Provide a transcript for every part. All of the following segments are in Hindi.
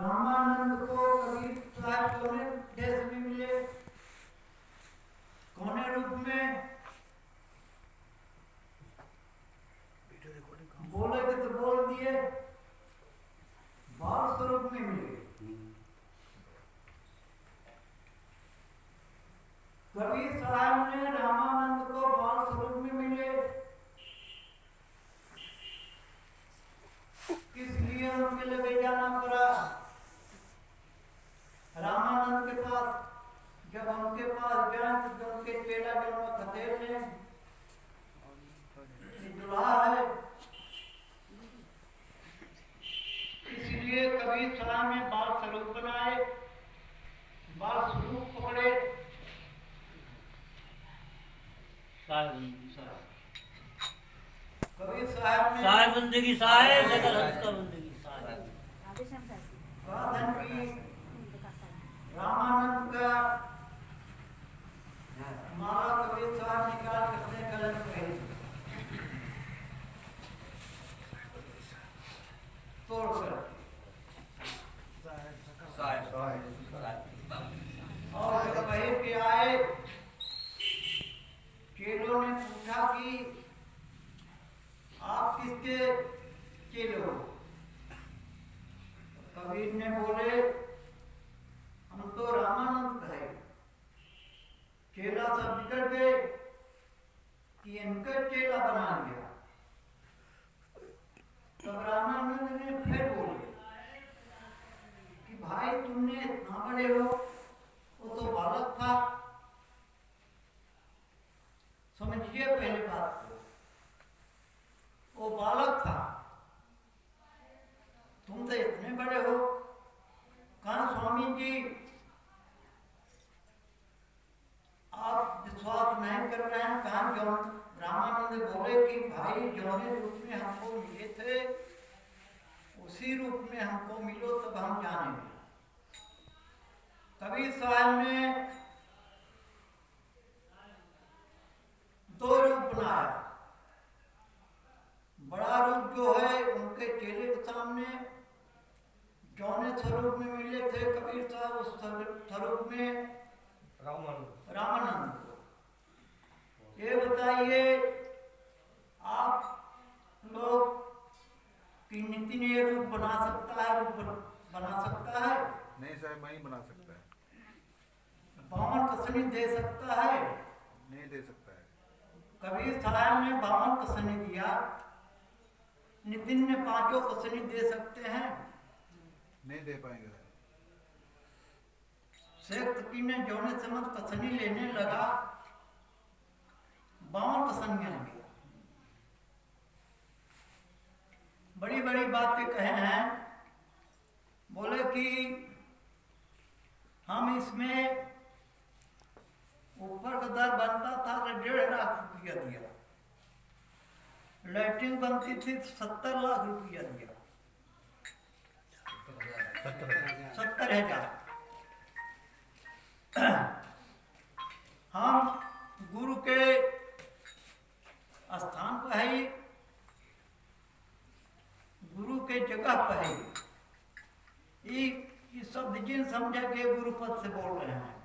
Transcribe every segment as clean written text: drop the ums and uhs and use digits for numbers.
रामानंद को कबीर साहब कौने देश में मिले, कौने रूप में? बोले तो बोल दिए, बाल स्वरूप में मिले। कबीर साहब ने रामानंद को बाल स्वरूप में मिले, किस लिए उनके लिए ले जाना पड़ा रामानंद के पास? जब उनके पास गए तो उनके चेला जन्म खतेर ने दुल्हा है, इसलिए कबीर साहब ने बाल स्वरूप बनाए, बाल स्वरूप पकड़े। कबीर साहब ने साहेब बंदगी साहेब सकल हंस का बंदगी साहेब साधन की रामानंद का माला कबीर साहब निकाल अपने गले में पहन तोड़कर और जब बाहर के आए, चेलों ने पूछा कि आप किसके चेले हो? कबीर ने बोले हम तो रामानंद है। चेला सब बिगड़ गए कि इनका चेला बना लिया। तब रामानंद ने फिर बोले कि भाई तुमने इतना बड़े हो, वो तो बालक था। समझिए पहले बात को, वो बालक था, तुम तो इतने बड़े हो। कहा स्वामी जी आप विश्वास नहीं कर रहे हैं? कहा रामानंद बोले कि भाई जौने रूप में हमको मिले थे उसी रूप में हमको मिलो तब हम जानेंगे। कबीर साहब ने दो रूप बनाया। बड़ा रूप जो है उनके चेले के सामने जौने स्वरूप में मिले थे कबीर साहब, उस स्वरूप में रामानंद को ये बताइए आप लोग कि नितिन ये रूप बना सकता है, रूप बना सकता है? नहीं साहब, मैं ही बना सकता है। बावन कसनी दे सकता है? नहीं दे सकता है। कबीर साहब ने बावन कसनी दिया, नितिन ने पांचों कसनी दे सकते हैं? नहीं दे पाएंगे। शेख तकी ने जौने समझ कसनी लेने लगा 52 कसनियां ली। बड़ी बड़ी बातें कहे हैं, बोले कि हम इसमें ऊपर का दर बनता था तो 1.5 लाख रुपया दिया, लैट्रिन बनती थी 70 लाख रुपया दिया, 70,000। हम गुरु के स्थान पर है, गुरु के जगह पर है। ये शब्द जिन समझे के गुरु पद से बोल रहे हैं।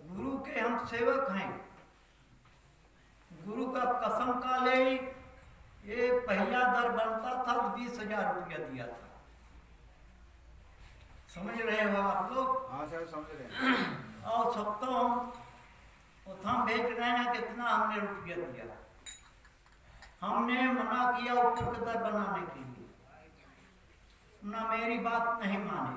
गुरु के हम सेवक हैं। गुरु का कसम का ले, ये पहला दर बनता था 20,000 रुपया दिया था। समझ रहे हो आप लोग? हाँ सर समझ रहे हैं। और सब तो हम भेज रहे हैं कितना हमने रुपया दिया। हमने मना किया ऊपर का दर बनाने के लिए, ना मेरी बात नहीं माने।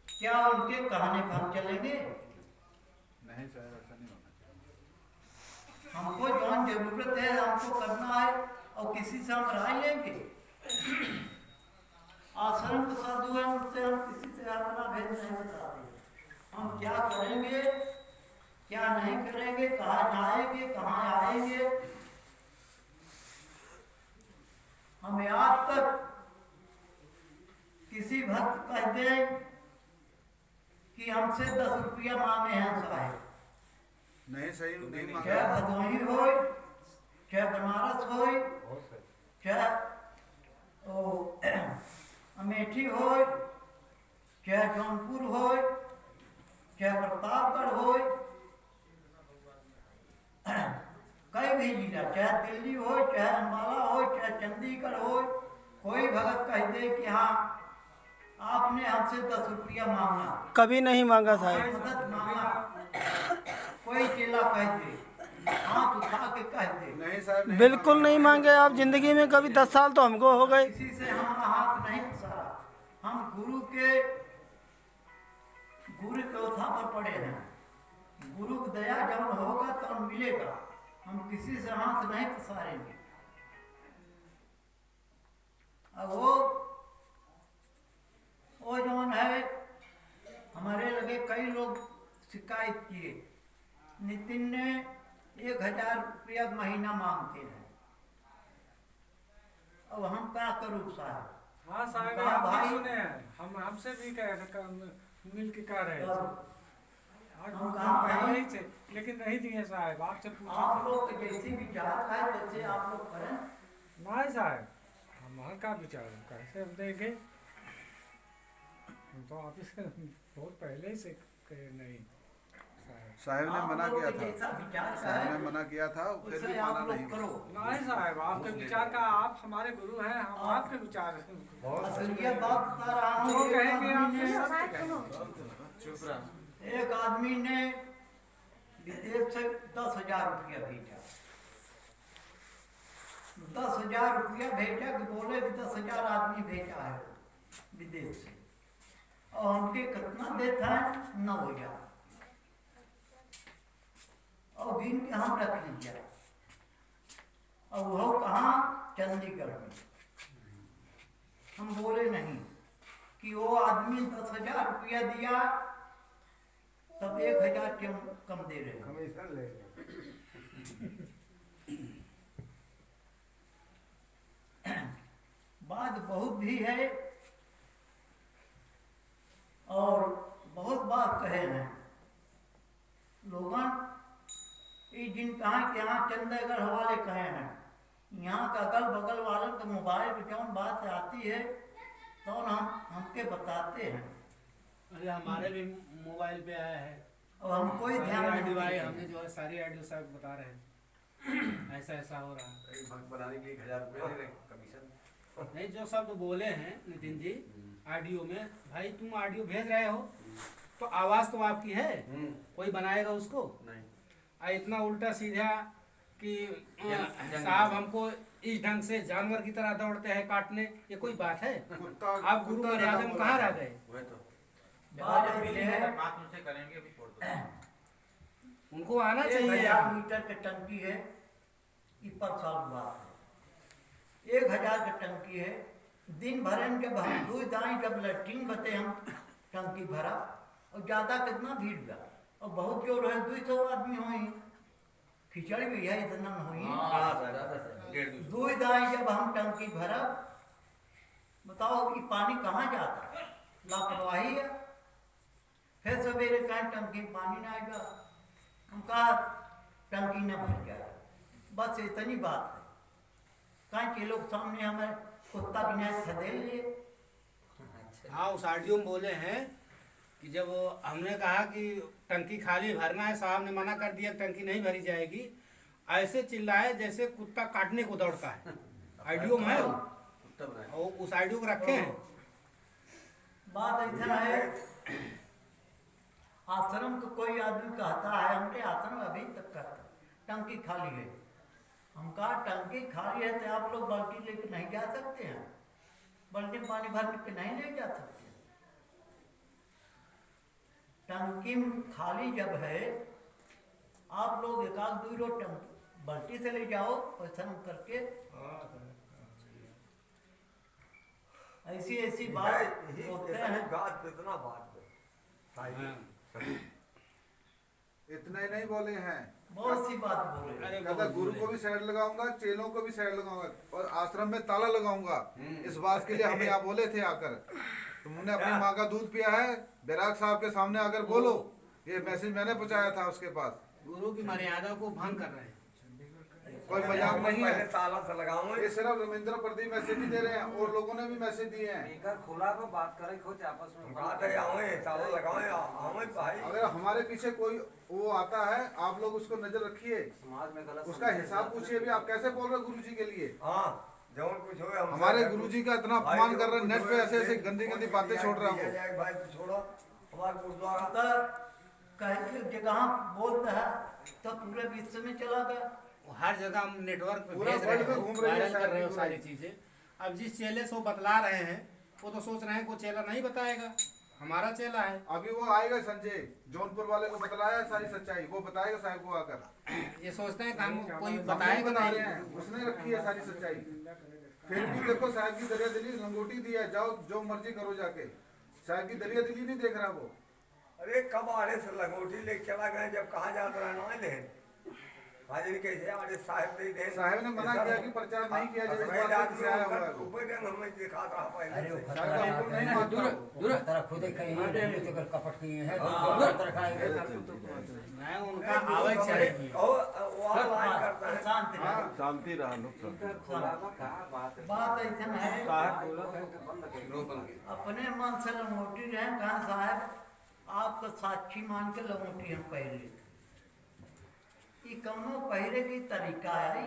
क्या उनके कहने पर हम चलेंगे? नहीं सर, ऐसा नहीं होना चाहिए। हमको जौन जरूरत है हमको करना है, और किसी से हम राय लेंगे? आश्रम के साधु हैं, उनसे हम किसी से अपना भेद नहीं बताते। हम क्या करेंगे क्या नहीं करेंगे, कहाँ जाएंगे कहाँ आएंगे, हमें आज तक किसी भक्त कह दे कि हमसे 10 रुपया मांगे हैं साहेब, नहीं सही नहीं मांगा। चाहे भदोही हो, चाहे बनारस हो, चाहे अमेठी हो, चाहे जौनपुर हो, चाहे प्रतापगढ़ हो, कई भी जिला, चाहे दिल्ली हो, चाहे अम्बाला हो, चाहे चंडीगढ़ हो, कोई भगत कह दे कि हाँ आपने हमसे 10 रुपया मांगा, कभी नहीं मांगा कोई साहब। मदद मांगा, कोई चेला कह दे, हाथ उठा के कह दे, नहीं साहब नहीं बिल्कुल नहीं मांगे आप जिंदगी में कभी। 10 साल तो हमको हो गए। किसी से हमारा हाथ नहीं पसारा। हम गुरु के ओथा पर पड़े हैं। गुरु की दया जब होगा तब मिलेगा। हम किसी से हाथ नहीं पसारेंगे। अब वो जौन है, हमारे लगे कई लोग शिकायत किए, नितिन ने 1000 रुपया महीना मांगते हैं। अब हम क्या करूँ साहब? हाँ साहब, कहा आप भी भाई, सुने हैं, हमसे भी मिल के कह रहे थे। आज हम हम कहा पहले भाई, ही थे, लेकिन नहीं दिए साहब। आपसे पूछा आप लोग के जैसी विचार है वैसे आप लोग करें। नहीं साहब, हमारा का विचार है, कैसे हम देंगे? हम तो ऑफिस के बहुत पहले ही से कहे नहीं साहब। साहब ने आप मना लोग किया के था, जैसा विचार साहब ने है मना किया था, फिर वैसे भी आप माना लोग नहीं। करो। नहीं साहब, आपके विचार का, आप हमारे गुरु हैं, हम आपके विचार हैं। असलियत बात बता रहा हूँ। जो एक कहेंगे आदमी आपसे ने- सत्य कहेंगे। एक आदमी ने विदेश से 10,000 रुपया भेजा। 10,000 रुपया भेजा कि बोले कि 10,000 आदमी भेजा है विदेश से, और हमके कितना देता है? 9,000। और गिन के हम रख लीजिए। और वो कहाँ? चंडीगढ़ में। हम बोले नहीं कि वो आदमी 10,000 रुपया दिया तब 1,000 क्यों कम दे रहे हैं? कमीशन ले बात बहुत भी है और बहुत बात कहे हैं लोगन। ये जिन कहा कि यहाँ चंडीगढ़ वाले कहे हैं, यहाँ का अगल बगल वालों के मोबाइल पे कौन बात आती है तो हमके बताते हैं। अरे हमारे भी मोबाइल पे आया है और हम कोई ध्यान नहीं आईडी देते। हमने जो है सारी आईडी साहब बता रहे हैं ऐसा ऐसा हो रहा है। बनाने के लिए 1,000 रुपया दे रहे हैं कमीशन। नहीं, जो शब्द बोले हैं नितिन जी ऑडियो में, भाई तुम ऑडियो भेज रहे हो तो आवाज तो आपकी है, कोई बनाएगा उसको नहीं, इतना उल्टा सीधा कि जंग- साहब हमको इस ढंग से जानवर की तरह दौड़ते हैं काटने, ये कोई बात है? आप गुरु मर्यादा में कहाँ रह गए? वही तो बात ऐसी है, बात उनसे करेंगे अभी छोड़ दो। उनको आना 1,000 चाहिए। मीटर की टंकी है, 21 साल की बात है। 1,000 की टंकी है। दिन भर में जब हम दूध दाई जब लैट्रिन बते हम टंकी भरा, और ज्यादा कितना भीड़ हुआ, और बहुत जोर है 200 आदमी हुई, खिचड़ी भी है इतना हुई। दूध दाई जब हम टंकी भरा, बताओ कि पानी कहाँ जाता है? लापरवाही है। फिर सवेरे कहीं टंकी में पानी ना आएगा, हम कहा टंकी न भर जाए, बस इतनी बात है। कहीं के लोग सामने हमें कुत्ता बिना खदेड़ लिए। हाँ, उस ऑडियो में बोले हैं कि जब हमने कहा कि टंकी खाली भरना है, साहब ने मना कर दिया टंकी नहीं भरी जाएगी, ऐसे चिल्लाए जैसे कुत्ता काटने को दौड़ता है। ऑडियो में है वो, और उस ऑडियो को रखे हैं। बात ऐसा है, आश्रम को कोई आदमी कहता है, हमने आश्रम अभी तक कहता टंकी खाली है। हम कहा टंकी खाली है तो आप लोग बाल्टी लेकर नहीं जा सकते हैं? बाल्टी में पानी भर के नहीं ले जा सकते? टंकी खाली जब है, आप लोग एक आध 2 रोज टंकी बाल्टी से ले जाओ पैसा करके। ऐसी ऐसी बात होते हैं। इतने नहीं बोले हैं, बहुत सी बात बोले। अरे कहता गुरु को भी साइड लगाऊंगा, चेलों को भी साइड लगाऊंगा, और आश्रम में ताला लगाऊंगा। इस बात के लिए हम यहाँ बोले थे आकर, तुमने अपनी माँ का दूध पिया है, बैराग साहब के सामने आकर बोलो। ये मैसेज मैंने पहुंचाया था उसके पास। गुरु की मर्यादा को भंग कर रहे हैं। कोई मजाक नहीं पहले है। ताला से लगाऊंगा। ये सिर्फ रविंद्र प्रदीप मैसेज ही दे रहे हैं और लोगों ने भी मैसेज दिए हैं। स्पीकर खुला को बात करे खुद आपस में बात है आवे ताला लगावे आवे भाई। अगर हमारे पीछे कोई वो आता है, आप लोग उसको नजर रखिए, समाज में गलत उसका हिसाब पूछिए भी, आप कैसे बोल रहे हो गुरुजी के लिए। हाँ जौन कुछ हो हमारे गुरुजी का इतना अपमान कर रहे हैं, नेट पे ऐसे ऐसे गंदी गंदी बातें छोड़ रहा है वो। भाई तो छोड़ो हमारे गुरुद्वारा तो कहीं जगह बोलता है तो पूरे विश्व में चला गया। हर जगह हम नेटवर्क पे पूरा भेज वर्ल्ड रहे में हो, घूम रही है वायरल कर रहे हो सारी सारी चीजें। अब जिस चेले से वो बतला रहे हैं वो तो सोच रहे हैं कोई चेला नहीं बताएगा, हमारा चेला है। अभी वो आएगा संजय, जौनपुर वाले को बतलाया सारी सच्चाई, वो बताएगा साहब को आकर। ये सोचते हैं कि हम कोई हम नहीं बताएगा बता नहीं। रहे हैं, उसने रखी है सारी सच्चाई। फिर भी देखो साहब की दरिया दिली लंगोटी दिया है, जाओ जो मर्जी करो जाके। साहब की दरिया दिली नहीं देख रहा वो। अरे कब आड़े से लंगोटी ले चला गए, जब कहा जाता रहा ना ले हाजिर कैसे आड़े साहब दे दे। साहब ने मना किया कि प्रचार नहीं किया जाए, इस बात से आया हुआ है वो। ऊपर का हमें दिखा रहा पहले से। साहब का बिल्कुल नहीं मानता वो। तरह खुद ही कहीं तो कर कपट किए हैं मैं उनका आवाज चढ़ेगी। और वो आवाज करता है। शांति रहो। शांति रहा बात ऐसा है, अपने मन से लंगोटी रहे कहा साहब आपका साक्षी मान के लंगोटी हम पहले ये कौनो पहले की तरीका है।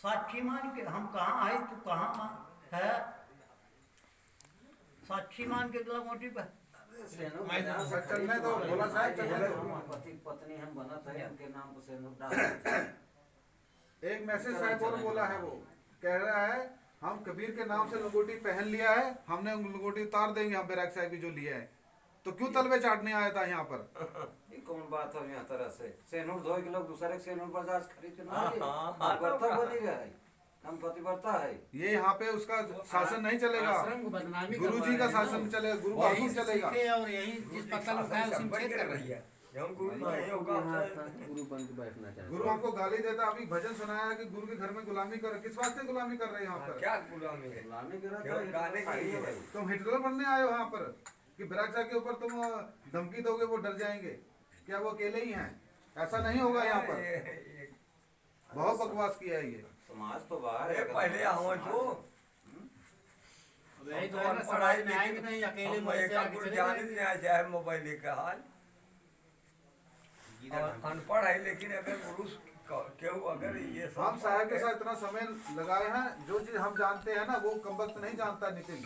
साक्षी मान के हम कहाँ आए तू कहाँ है, साक्षी मान के लंगोटी पे चलने दो, बोला साहब चलने दो। पति पत्नी हम बनत है उनके नाम पर से नोट डाल। एक मैसेज साहब और बोला है, वो कह रहा है हम कबीर के नाम से लंगोटी पहन लिया है, हमने लंगोटी उतार देंगे हम बैराग साहब की जो लिया है। तो क्यों तलवे चाटने आया था यहाँ पर? ये कौन बात है यहाँ तरह से सेनूर धोए के लोग दूसरे के सेनूर बाजार खरीद के ना हाँ, बर्ता बनी रहे हम पतिव्रता है। ये यहाँ पे उसका शासन नहीं चलेगा, आश्रम को बदनामी गुरु जी का शासन चलेगा, गुरु का यही हुक्म चलेगा। सीखे और यही जिस पत्थर उठाए उसी में छेद कर रही है। हम गुरु नहीं होगा गुरु बन के बैठना चाहिए। गुरु हमको गाली देता, अभी भजन सुनाया है कि गुरु के घर में गुलामी कर, किस वास्ते गुलामी कर रहे हैं यहाँ पर? क्या गुलामी है? गुलामी करा क्यों गाने के लिए है? तुम हिटलर बनने आए हो यहाँ पर कि बैराग साहब के ऊपर तुम धमकी दोगे वो डर जाएंगे? क्या वो अकेले ही हैं? ऐसा नहीं होगा यहाँ पर। बहुत बकवास किया है ये। समाज तो बाहर अरे है पहले आओ तो यही तो है ना, समाज में आएंगे नहीं अकेले हम मुझसे एक आगे चले जान जाएंगे। नहीं आ जाए मोबाइल का हाल। और अनपढ़ है लेकिन अगर गुरु क्यों अगर ये सब हम साहब के साथ इतना समय लगाए हैं, जो चीज हम जानते हैं ना वो कमबख्त नहीं जानता नितिन।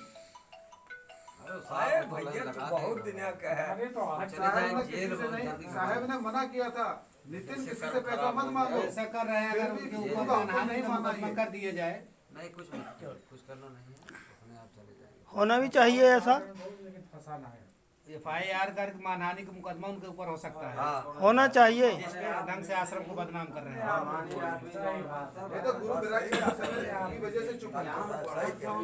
अरे भैया तो बहुत दुनिया का है। अरे तो आज साहब ने किसी से नहीं, साहब ने मना किया था नितिन किसी से पैसा मत मांगो। ऐसा कर रहे हैं, अगर फिर भी उनके उनको ऊपर हमको मानहानि नहीं का मानना मुकदमा ये। कर दिया जाए। नहीं कुछ करना नहीं है अपने आप चले जाएंगे। होना भी चाहिए ऐसा, लेकिन फंसाना है। FIR करके मानहानि का मुकदमा उनके ऊपर हो सकता है, होना चाहिए। जिसके ढंग से आश्रम को बदनाम कर रहे हैं। ये तो गुरु बैराग साहब की वजह से चुप है।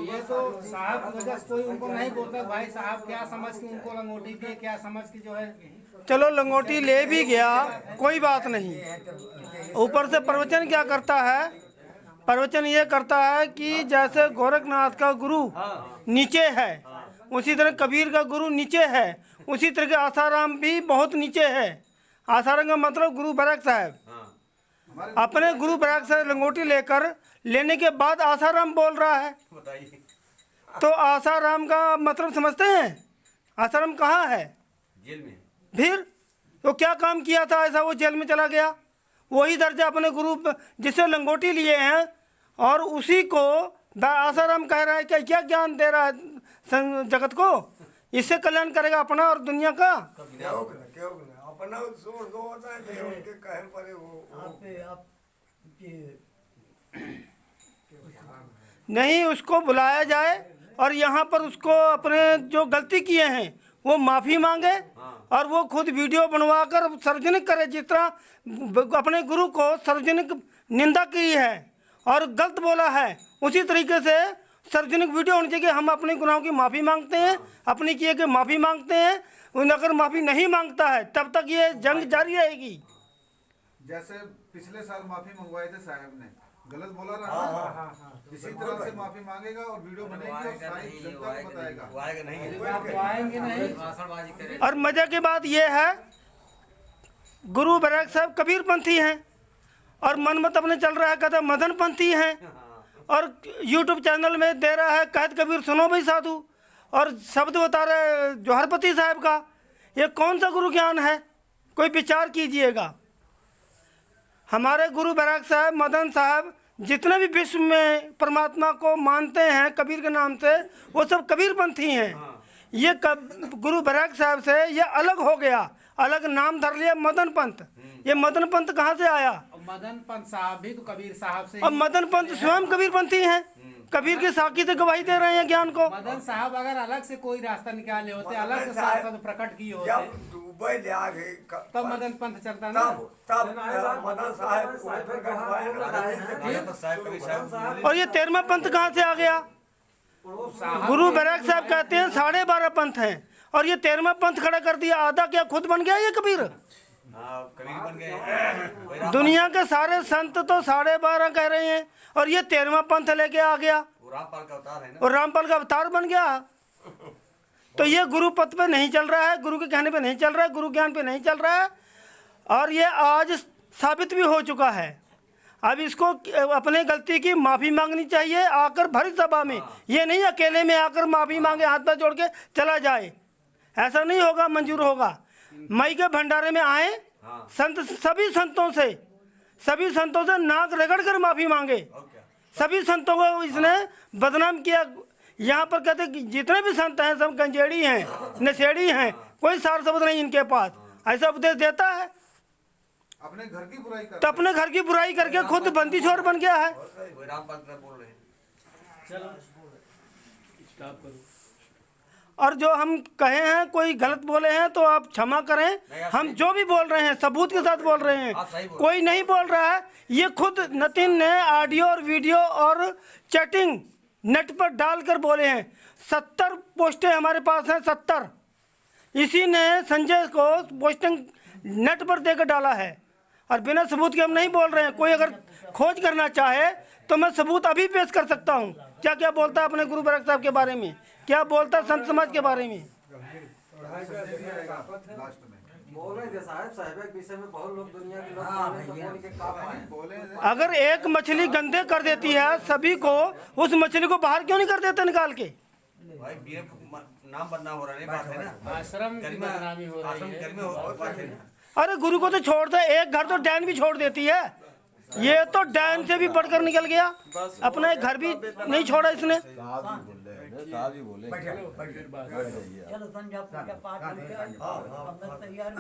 ये तो साहब की वजह से कोई उनको नहीं बोलता भाई साहब क्या समझ के उनको लंगोटी दिए, क्या समझ के जो है। चलो लंगोटी ले भी गया कोई बात नहीं, ऊपर से प्रवचन क्या करता है? प्रवचन ये करता है कि जैसे गोरखनाथ का गुरु नीचे है उसी तरह कबीर का गुरु नीचे है, उसी तरह के आसाराम भी बहुत नीचे है। आसाराम का मतलब गुरु बैराग साहब। अपने गुरु बैराग साहब लंगोटी लेने के बाद आसाराम बोल रहा है, तो आसाराम का मतलब समझते हैं? आसाराम कहाँ है? जेल में फिर तो क्या काम किया था ऐसा वो जेल में चला गया? वही दर्जा अपने गुरु जिससे लंगोटी लिए हैं और उसी को आसाराम कह रहा है कि क्या ज्ञान दे रहा है जगत को, इससे कल्याण करेगा अपना और दुनिया का। क्यों अपना जोर दो होता है जो उनके कहे पर वो आप ये नहीं उसको बुलाया जाए और यहाँ पर उसको अपने जो गलती किए हैं वो माफ़ी मांगे और वो खुद वीडियो बनवाकर सार्वजनिक करे, जिस तरह अपने गुरु को सार्वजनिक निंदा की है और गलत बोला है उसी तरीके से सार्वजनिक वीडियो होनी चाहिए। हम अपने गुनाहों की माफ़ी मांगते हैं, अपनी किए की माफ़ी मांगते हैं। अगर माफ़ी नहीं मांगता है तब तक ये जंग जारी रहेगी। जैसे पिछले साल माफी मंगवाए थे साहब ने, गलत बोला रहा ना, इसी तरह से माफी मांगेगा और वीडियो बनेगी और सारी जनता को बताएगा। आएंगे नहीं। भाषणबाजी करे। और मज़े की बात यह है गुरु बैराग साहब कबीरपंथी हैं और मनमत अपने चल रहा है, कहते मदनपंथी हैं, और यूट्यूब चैनल में दे रहा है कहत कबीर सुनो भाई साधु, और शब्द बता रहे जौहरपति साहब का। ये कौन सा गुरु ज्ञान है? कोई विचार कीजिएगा। हमारे गुरु बैराग साहब, मदन साहब, जितने भी विश्व में परमात्मा को मानते हैं कबीर के नाम से, वो सब कबीरपंथी हैं। ये गुरु बैराग साहब से ये अलग हो गया, अलग नाम धर लिया मदन पंथ। ये मदन पंथ कहाँ से आया? मदन पंत साहब भी तो कबीर साहब से। और मदन पंथ स्वयं कबीरपंथी हैं, कबीर की साखी से गवाही दे रहे हैं ज्ञान को। मदन साहब अगर अलग से कोई रास्ता निकाले होते, अलग से शास्त्र प्रकट किए होते, जब दुबई ले आ गए तब मदन पंथ चलता ना। तब मदन साहब और ये 13वां पंथ कहाँ से आ गया? गुरु बैराग साहब कहते हैं 12.5 पंथ हैं, और ये 13वां पंथ खड़ा कर दिया। आधा क्या खुद बन गया ये कबीर? कबीर बन गए। दुनिया के सारे संत तो 12.5 कह रहे हैं, और ये 13वां पंथ लेके आ गया वो रामपाल का अवतार है ना। और रामपाल का अवतार बन गया। तो ये गुरु पथ पे नहीं चल रहा है, गुरु के कहने पे नहीं चल रहा है, गुरु ज्ञान पे नहीं चल रहा है, और ये आज साबित भी हो चुका है। अब इसको अपने गलती की माफ़ी मांगनी चाहिए आकर भरी सभा में, ये नहीं अकेले में आकर माफ़ी मांगे हाथ पैर जोड़ के चला जाए। ऐसा नहीं होगा, मंजूर होगा। मई के भंडारे में आए संत, सभी संतों से नाक रगड़ कर माफ़ी मांगे। सभी संतों को इसने बदनाम किया। यहाँ पर कहते कि जितने भी संत हैं सब गंजेड़ी हैं, नशेड़ी हैं, कोई सार शब्द नहीं इनके पास। ऐसा उपदेश देता है अपने घर की बुराई कर, तो अपने घर की बुराई करके खुद बंदी छोर बन गया है। वो रामपाल का बोल रहे हैं। चलो स्टॉप करो। और जो हम कहे हैं कोई गलत बोले हैं तो आप क्षमा करें। हम जो भी बोल रहे हैं सबूत के साथ बोल रहे हैं, कोई नहीं बोल रहा है। ये खुद नितिन ने ऑडियो और वीडियो और चैटिंग नेट पर डालकर बोले हैं। 70 पोस्टें हमारे पास हैं, 70। इसी ने संजय को पोस्टिंग नेट पर देकर डाला है, और बिना सबूत के हम नहीं बोल रहे हैं। कोई अगर खोज करना चाहे तो मैं सबूत अभी पेश कर सकता हूँ। क्या क्या बोलता है अपने गुरु बैराग साहब के बारे में, क्या बोलता है संत समाज के बारे में। लास्ट में बोल रहे थे साहब के विषय में बहुत लोग दुनिया के लोग बोले अगर एक मछली गंदे कर देती है सभी को, उस मछली को बाहर क्यों नहीं कर देते निकाल के? भाई बीर नाम बदनाम हो रहा है, बात है ना। आश्रम की बदनामी हो रही आश्रम है। घर में हो बात है ना। अरे गुरु को तो छोड़ दे, एक घर तो डैन भी छोड़ देती है। ये तो डैन से भी बढ़कर निकल गया, अपना एक घर भी नहीं छोड़ा इसने। चलो संध्या पूजा पाठ करके तैयार